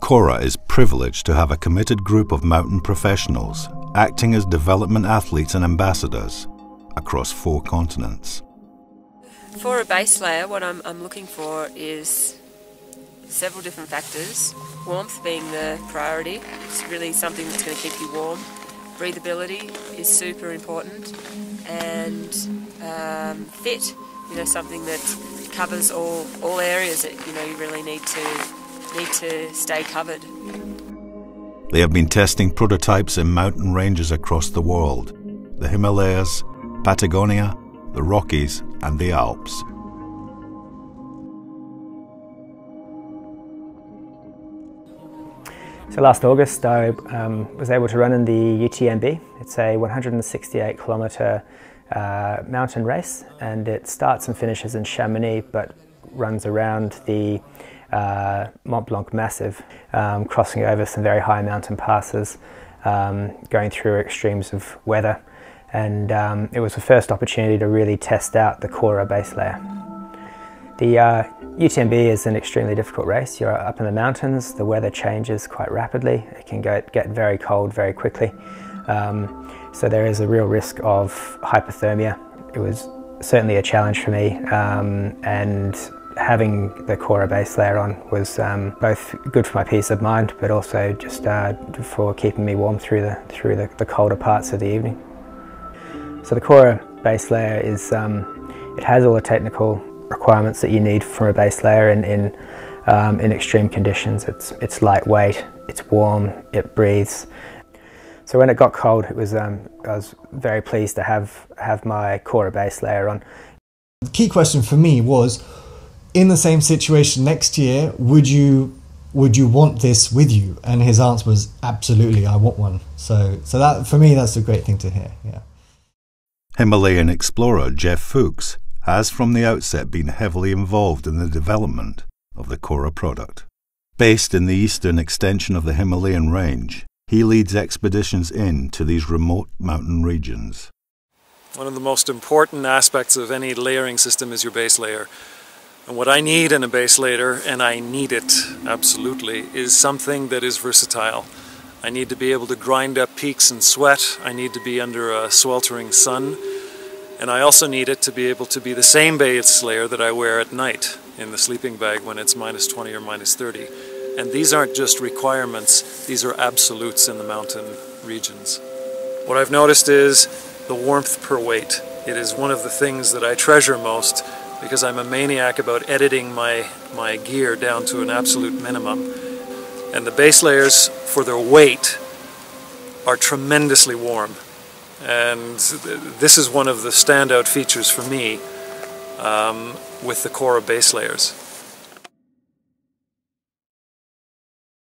Kora is privileged to have a committed group of mountain professionals acting as development athletes and ambassadors across 4 continents. For a base layer, what I'm looking for is several different factors. Warmth being the priority. It's really something that's going to keep you warm. Breathability is super important, and fit, something that covers all areas that you really need to stay covered. They have been testing prototypes in mountain ranges across the world: the Himalayas, Patagonia, the Rockies, and the Alps. So last August I was able to run in the UTMB. It's a 168 kilometre mountain race, and it starts and finishes in Chamonix but runs around the Mont Blanc Massif, crossing over some very high mountain passes, going through extremes of weather, and it was the first opportunity to really test out the Kora base layer. The UTMB is an extremely difficult race. You're up in the mountains, the weather changes quite rapidly, it can get very cold very quickly, so there is a real risk of hypothermia. It was certainly a challenge for me, and having the Kora base layer on was both good for my peace of mind, but also just for keeping me warm through the colder parts of the evening. So the Kora base layer is, it has all the technical requirements that you need from a base layer in extreme conditions. It's lightweight, it's warm, it breathes. So when it got cold, I was very pleased to have my Kora base layer on. The key question for me was, in the same situation next year, would you want this with you? And his answer was absolutely, I want one. So that, for me, that's a great thing to hear. Yeah. Himalayan explorer Jeff Fuchs has from the outset been heavily involved in the development of the Kora product. Based in the eastern extension of the Himalayan range, he leads expeditions into these remote mountain regions. One of the most important aspects of any layering system is your base layer. And what I need in a base layer, and I need it absolutely, is something that is versatile. I need to be able to grind up peaks and sweat. I need to be under a sweltering sun. And I also need it to be able to be the same base layer that I wear at night in the sleeping bag when it's -20 or -30. And these aren't just requirements, these are absolutes in the mountain regions. What I've noticed is the warmth per weight. It is one of the things that I treasure most, because I'm a maniac about editing my gear down to an absolute minimum. And the base layers, for their weight, are tremendously warm. And this is one of the standout features for me with the Kora base layers.